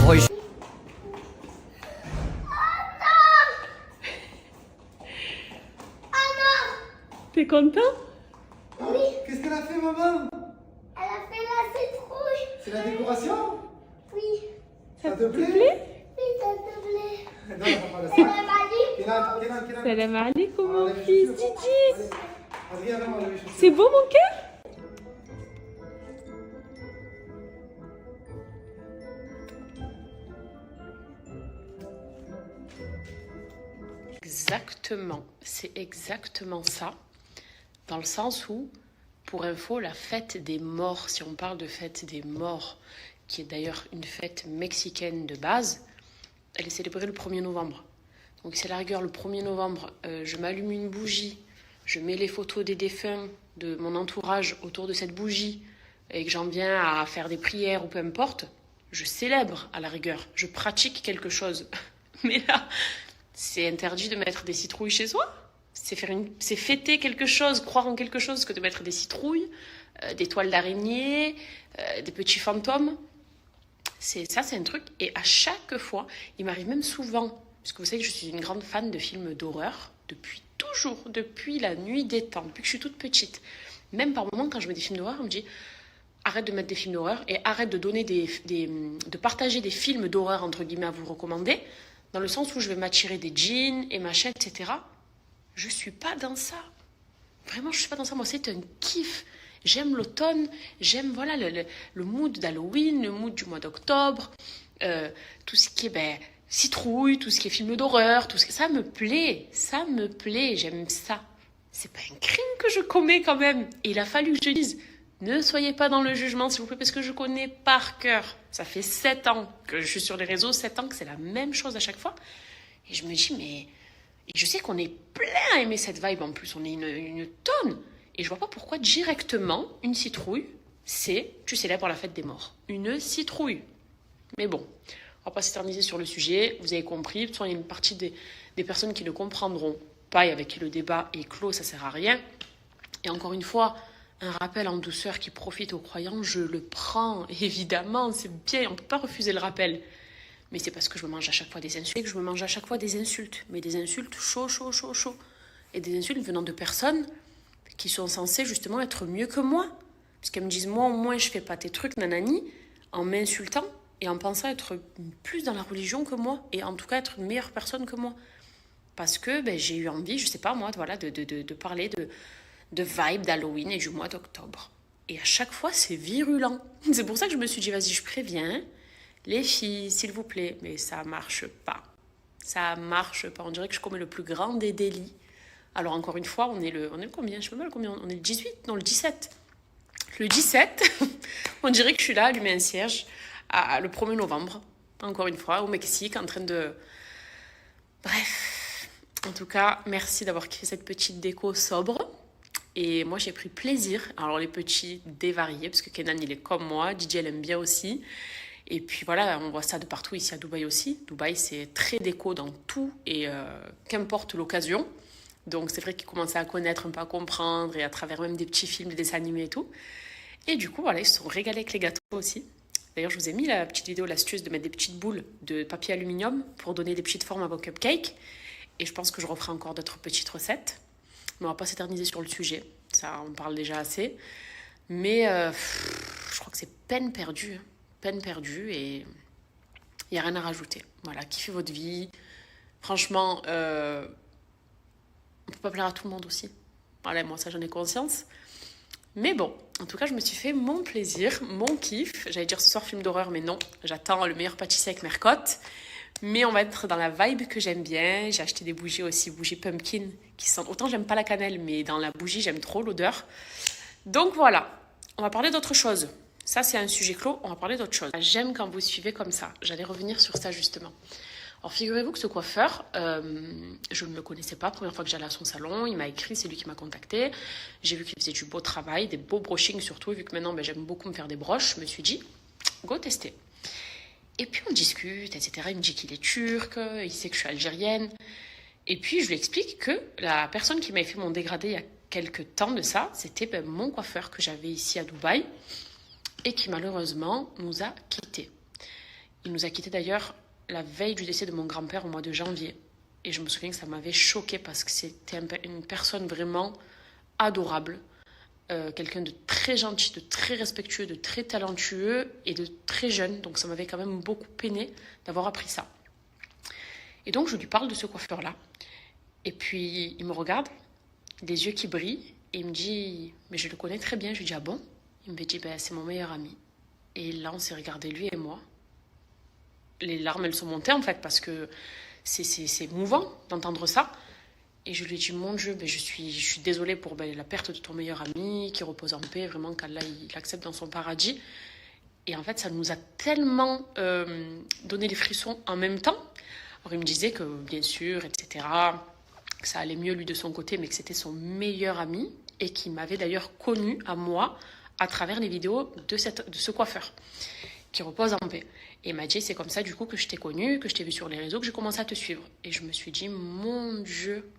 Oui. T'es content? Oui. Qu'est-ce qu'elle a fait, maman? Elle a fait la citrouille. C'est la décoration? Oui. Ça te plaît? Oui, ça te plaît. Non, on va pas le C'est sac. la manie. Kenan. Salam alaikum, On mon enlève les fils, chaussures. Didi. Allez. Adrien, viens, on enlève les chaussures. C'est beau, mon cœur? Exactement, c'est exactement ça, dans le sens où, pour info, la fête des morts, si on parle de fête des morts, qui est d'ailleurs une fête mexicaine de base, elle est célébrée le 1er novembre. Donc c'est la rigueur, le 1er novembre, je m'allume une bougie, je mets les photos des défunts de mon entourage autour de cette bougie, et que j'en viens à faire des prières ou peu importe, je célèbre à la rigueur, je pratique quelque chose. Mais là, c'est interdit de mettre des citrouilles chez soi. C'est fêter quelque chose, croire en quelque chose que de mettre des citrouilles, des toiles d'araignée, des petits fantômes. C'est un truc. Et à chaque fois, il m'arrive même souvent, parce que vous savez que je suis une grande fan de films d'horreur, depuis toujours, depuis la nuit des temps, depuis que je suis toute petite. Même par moments, quand je mets des films d'horreur, on me dit arrête de mettre des films d'horreur et arrête de donner de partager des films d'horreur, entre guillemets, à vous recommander, dans le sens où je vais m'attirer des jeans et machin, etc. Je suis pas dans ça. Vraiment, je suis pas dans ça. Moi, c'est un kiff. J'aime l'automne, j'aime voilà le mood d'Halloween, le mood du mois d'octobre, tout ce qui est citrouille, tout ce qui est film d'horreur, ça me plaît, j'aime ça. C'est pas un crime que je commets quand même. Et il a fallu que je dise, ne soyez pas dans le jugement s'il vous plaît, parce que je connais par cœur. Ça fait 7 ans que je suis sur les réseaux, 7 ans que c'est la même chose à chaque fois. Et je me dis, mais... Et je sais qu'on est plein à aimer cette vibe en plus, on est une tonne. Et je vois pas pourquoi directement, une citrouille, tu célèbres la fête des morts. Une citrouille. Mais bon, on va pas s'éterniser sur le sujet, vous avez compris. De toute façon, il y a une partie des personnes qui ne comprendront pas et avec qui le débat est clos, ça sert à rien. Et encore une fois, un rappel en douceur qui profite aux croyants, je le prends, évidemment, c'est bien, on peut pas refuser le rappel. Mais c'est parce que je me mange à chaque fois des insultes, mais des insultes chaud. Et des insultes venant de personnes qui sont censées justement être mieux que moi. Parce qu'elles me disent, moi au moins je fais pas tes trucs, nanani, en m'insultant et en pensant être plus dans la religion que moi, et en tout cas être une meilleure personne que moi. Parce que j'ai eu envie, je sais pas moi, voilà, de parler de vibe d'Halloween et du mois d'octobre. Et à chaque fois, c'est virulent. C'est pour ça que je me suis dit, vas-y, je préviens, les filles, s'il vous plaît. Mais ça marche pas. Ça marche pas. On dirait que je commets le plus grand des délits. Alors encore une fois, on est le combien? Je sais pas combien. On est le 18? Non, le 17. Le 17, on dirait que je suis là, allumer un cierge, le 1er novembre. Encore une fois, au Mexique, en train de... Bref. En tout cas, merci d'avoir fait cette petite déco sobre. Et moi, j'ai pris plaisir. Alors, les petits dévariés, parce que Kenan, il est comme moi. DJ, elle aime bien aussi. Et puis voilà, on voit ça de partout, ici à Dubaï aussi. Dubaï, c'est très déco dans tout et qu'importe l'occasion. Donc, c'est vrai qu'ils commençaient à connaître, un peu à comprendre, et à travers même des petits films, des dessins animés et tout. Et du coup, voilà, ils se sont régalés avec les gâteaux aussi. D'ailleurs, je vous ai mis la petite vidéo, l'astuce de mettre des petites boules de papier aluminium pour donner des petites formes à vos cupcakes. Et je pense que je referai encore d'autres petites recettes. Mais on va pas s'éterniser sur le sujet. Ça, on parle déjà assez. Mais je crois que c'est peine perdue. Hein. Peine perdue et il n'y a rien à rajouter. Voilà, kiffez votre vie. Franchement, on ne peut pas plaire à tout le monde aussi. Voilà, moi, ça, j'en ai conscience. Mais bon, en tout cas, je me suis fait mon plaisir, mon kiff. J'allais dire ce soir film d'horreur, mais non. J'attends le meilleur pâtissier avec Mercotte. Mais on va être dans la vibe que j'aime bien. J'ai acheté des bougies aussi, bougies pumpkin, qui sentent... Autant j'aime pas la cannelle, mais dans la bougie, j'aime trop l'odeur. Donc voilà, on va parler d'autre chose. Ça, c'est un sujet clos, on va parler d'autre chose. J'aime quand vous suivez comme ça. J'allais revenir sur ça, justement. Alors, figurez-vous que ce coiffeur, je ne le connaissais pas. Première fois que j'allais à son salon, il m'a écrit, c'est lui qui m'a contacté. J'ai vu qu'il faisait du beau travail, des beaux brushings surtout. Vu que maintenant, j'aime beaucoup me faire des broches, je me suis dit, go tester. Et puis, on discute, etc. Il me dit qu'il est turc, il sait que je suis algérienne. Et puis, je lui explique que la personne qui m'avait fait mon dégradé il y a quelques temps de ça, c'était mon coiffeur que j'avais ici à Dubaï et qui, malheureusement, nous a quittés. Il nous a quittés d'ailleurs la veille du décès de mon grand-père au mois de janvier. Et je me souviens que ça m'avait choquée parce que c'était une personne vraiment adorable. Quelqu'un de très gentil, de très respectueux, de très talentueux et de très jeune. Donc ça m'avait quand même beaucoup peiné d'avoir appris ça. Et donc je lui parle de ce coiffeur-là. Et puis il me regarde, des yeux qui brillent, et il me dit, mais je le connais très bien. Je lui dis, ah bon? Il me dit, ben, c'est mon meilleur ami. Et là on s'est regardé, lui et moi. Les larmes, elles sont montées en fait, parce que c'est émouvant d'entendre ça. Et je lui ai dit, mon Dieu, ben, je suis désolée pour la perte de ton meilleur ami, qui repose en paix, vraiment, qu'Allah il accepte dans son paradis. Et en fait, ça nous a tellement donné les frissons en même temps. Alors il me disait que, bien sûr, etc., que ça allait mieux lui de son côté, mais que c'était son meilleur ami, et qui m'avait d'ailleurs connu à moi à travers les vidéos de ce coiffeur, qui repose en paix. Et il m'a dit, c'est comme ça du coup que je t'ai connu, que je t'ai vu sur les réseaux, que j'ai commencé à te suivre. Et je me suis dit, mon Dieu,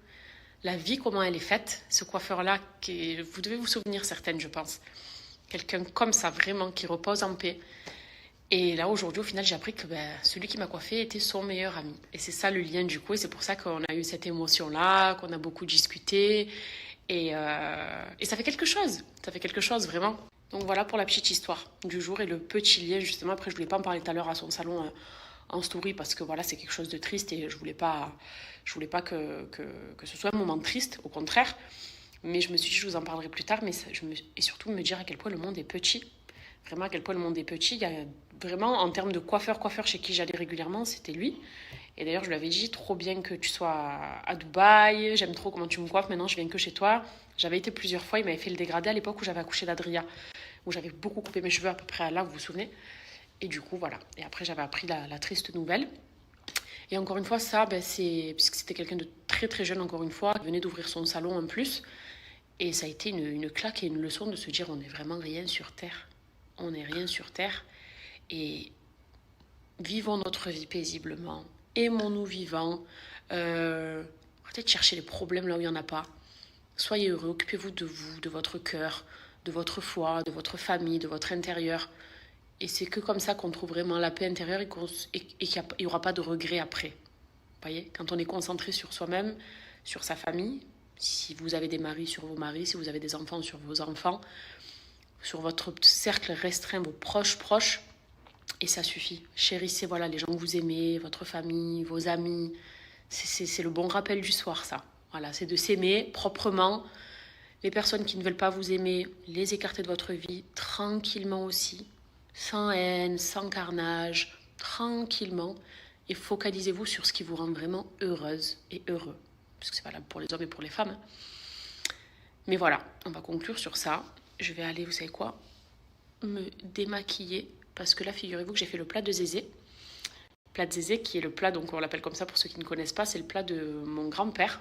la vie, comment elle est faite. Ce coiffeur-là, vous devez vous souvenir certaines, je pense. Quelqu'un comme ça, vraiment, qui repose en paix. Et là, aujourd'hui, au final, j'ai appris que celui qui m'a coiffé était son meilleur ami. Et c'est ça le lien du coup, et c'est pour ça qu'on a eu cette émotion-là, qu'on a beaucoup discuté. Et ça fait quelque chose. Ça fait quelque chose, vraiment. Donc voilà pour la petite histoire du jour et le petit lien, justement. Après, je voulais pas en parler tout à l'heure à son salon en story, parce que voilà, c'est quelque chose de triste et je voulais pas que ce soit un moment triste, au contraire. Mais je me suis dit, je vous en parlerai plus tard, et surtout me dire à quel point le monde est petit. Vraiment, à quel point le monde est petit. Il y a vraiment, en termes de coiffeur chez qui j'allais régulièrement, c'était lui. Et d'ailleurs, je lui avais dit, trop bien que tu sois à Dubaï, j'aime trop comment tu me coiffes, maintenant je viens que chez toi. J'avais été plusieurs fois, il m'avait fait le dégradé à l'époque où j'avais accouché d'Adria, où j'avais beaucoup coupé mes cheveux à peu près à là, vous vous souvenez. Et du coup, voilà. Et après, j'avais appris la triste nouvelle. Et encore une fois, ça, puisque c'était quelqu'un de très très jeune, encore une fois, qui venait d'ouvrir son salon en plus. Et ça a été une claque et une leçon de se dire, on n'est vraiment rien sur Terre. On n'est rien sur Terre. Et vivons notre vie paisiblement. Aimons-nous vivants. Arrêtez de chercher les problèmes là où il n'y en a pas. Soyez heureux, occupez-vous de vous, de votre cœur, de votre foi, de votre famille, de votre intérieur. Et c'est que comme ça qu'on trouve vraiment la paix intérieure et qu'il n'y aura pas de regrets après. Vous voyez, quand on est concentré sur soi-même, sur sa famille, si vous avez des maris, sur vos maris, si vous avez des enfants, sur vos enfants, sur votre cercle restreint, vos proches, et ça suffit. Chérissez les gens que vous aimez, votre famille, vos amis. C'est le bon rappel du soir, ça. Voilà, c'est de s'aimer proprement. Les personnes qui ne veulent pas vous aimer, les écarter de votre vie, tranquillement aussi. Sans haine, sans carnage, tranquillement. Et focalisez-vous sur ce qui vous rend vraiment heureuse et heureux. Parce que c'est valable pour les hommes et pour les femmes. Mais voilà, on va conclure sur ça. Je vais aller, vous savez quoi, me démaquiller. Parce que là, figurez-vous que j'ai fait le plat de zézé. Plat de zézé qui est le plat, donc on l'appelle comme ça pour ceux qui ne connaissent pas, c'est le plat de mon grand-père,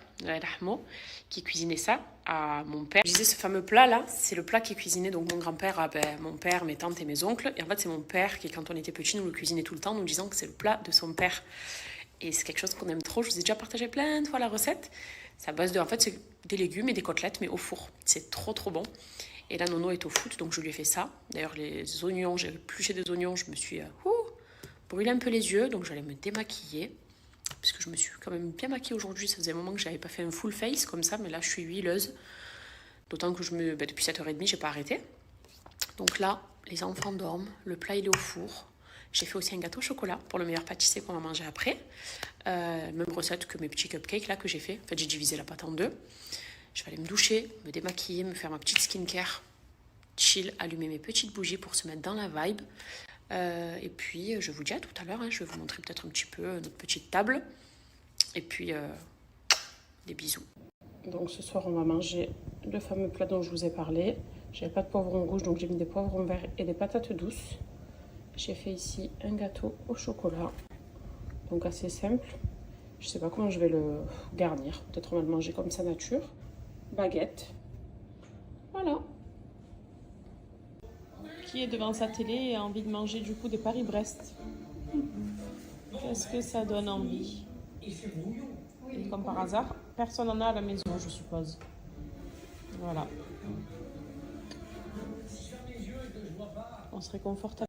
qui cuisinait ça à mon père. Je disais, ce fameux plat-là, c'est le plat qui cuisinait donc mon grand-père à mon père, mes tantes et mes oncles. Et en fait, c'est mon père qui, quand on était petits, nous le cuisinait tout le temps, nous disant que c'est le plat de son père. Et c'est quelque chose qu'on aime trop. Je vous ai déjà partagé plein de fois la recette. C'est à base de, en fait, c'est des légumes et des côtelettes, mais au four. C'est trop, trop bon. Et là, Nono est au foot, donc je lui ai fait ça. D'ailleurs, les oignons, j'ai épluché des oignons, je me suis brûlé un peu les yeux, donc j'allais me démaquiller. Parce que je me suis quand même bien maquillée aujourd'hui. Ça faisait un moment que je n'avais pas fait un full face comme ça, mais là, je suis huileuse. D'autant que depuis 7h30, je n'ai pas arrêté. Donc là, les enfants dorment, le plat, il est au four. J'ai fait aussi un gâteau au chocolat pour le meilleur pâtissier qu'on va manger après. Même recette que mes petits cupcakes là que j'ai fait. En fait, j'ai divisé la pâte en deux. Je vais aller me doucher, me démaquiller, me faire ma petite skincare, chill, allumer mes petites bougies pour se mettre dans la vibe. Et puis, je vous dis à tout à l'heure. Je vais vous montrer peut-être un petit peu notre petite table. Et puis, des bisous. Donc, ce soir, on va manger le fameux plat dont je vous ai parlé. J'avais pas de poivrons rouges, donc j'ai mis des poivrons verts et des patates douces. J'ai fait ici un gâteau au chocolat. Donc, assez simple. Je sais pas comment je vais le garnir. Peut-être on va le manger comme ça nature. Baguette. Voilà. Qui est devant sa télé et a envie de manger du coup des Paris-Brest? Qu'est-ce que ça donne envie? Et comme par hasard, personne n'en a à la maison, je suppose. Voilà. On se réconforte.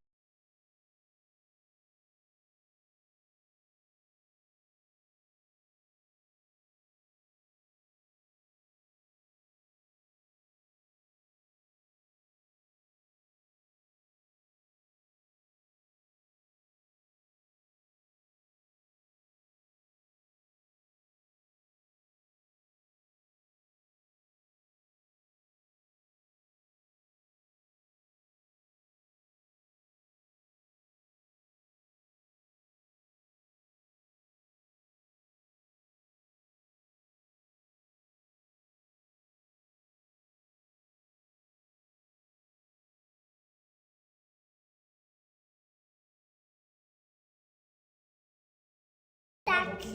spectacle.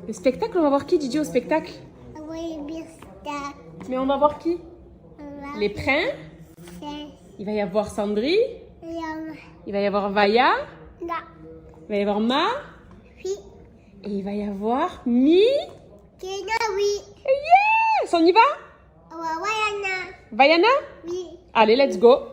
Le spectacle, on va voir qui, Didi, au spectacle? Oui, bien spectacle. Mais on va voir qui? Les princes. Il va y avoir Sandrine. Il va y avoir Vaya. Il va y avoir Ma. Oui. Et il va y avoir Mi. Oui. Yes! On y va? Wayana. Vaiana? Oui. Allez, let's go!